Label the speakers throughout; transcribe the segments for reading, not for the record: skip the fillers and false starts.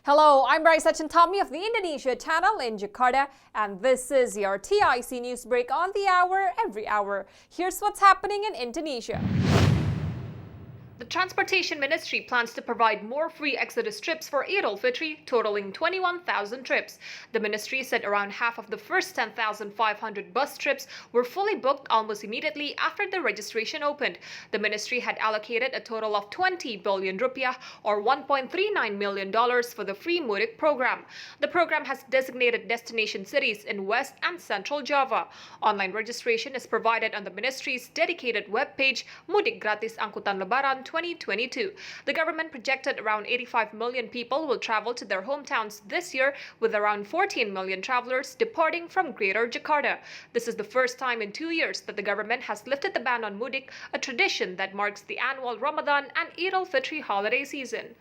Speaker 1: Hello, I'm Raisa Chantami of the Indonesia channel in Jakarta, and this is your TIC News Break on the hour, every hour. Here's what's happening in Indonesia. The Transportation Ministry plans to provide more free Exodus trips for Eid al-Fitr, totaling 21,000 trips. The ministry said around half of the first 10,500 bus trips were fully booked almost immediately after the registration opened. The ministry had allocated a total of 20 billion rupiah or $1.39 million for the free Mudik program. The program has designated destination cities in West and Central Java. Online registration is provided on the ministry's dedicated webpage Mudik Gratis Angkutan Lebaran 2022. The government projected around 85 million people will travel to their hometowns this year, with around 14 million travelers departing from Greater Jakarta. This is the first time in 2 years that the government has lifted the ban on Mudik, a tradition that marks the annual Ramadan and Eid al-Fitr holiday season.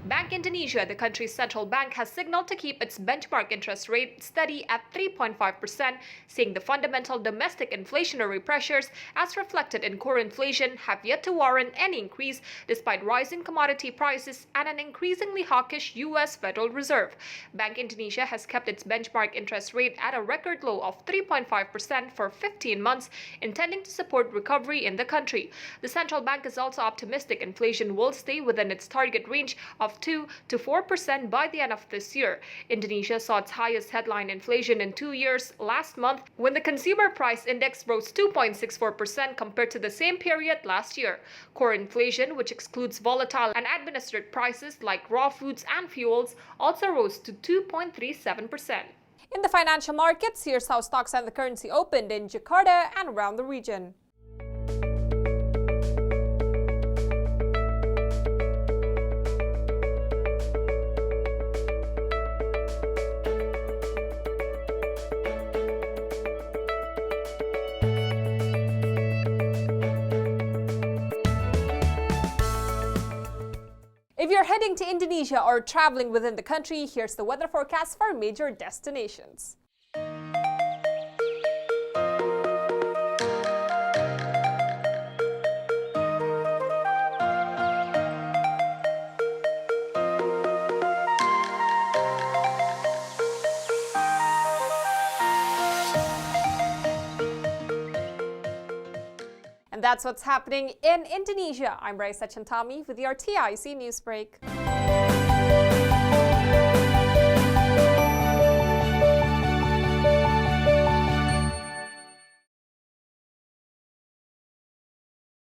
Speaker 1: Bank Indonesia, the country's central bank, has signaled to keep its benchmark interest rate steady at 3.5%, saying the fundamental domestic inflationary pressures, as reflected in core inflation, have yet to warrant any increase despite rising commodity prices and an increasingly hawkish U.S. Federal Reserve. Bank Indonesia has kept its benchmark interest rate at a record low of 3.5% for 15 months, intending to support recovery in the country. The central bank is also optimistic inflation will stay within its target range of 2 to 4% by the end of this year. Indonesia saw its highest headline inflation in 2 years last month, when the consumer price index rose 2.64% compared to the same period last year. Core inflation, which excludes volatile and administered prices like raw foods and fuels, also rose to 2.37%. In the financial markets, here's how stocks and the currency opened in Jakarta and around the region. If you're heading to Indonesia or traveling within the country, here's the weather forecast for major destinations. And that's what's happening in Indonesia. I'm Raisa Chantami with your TIC News Break.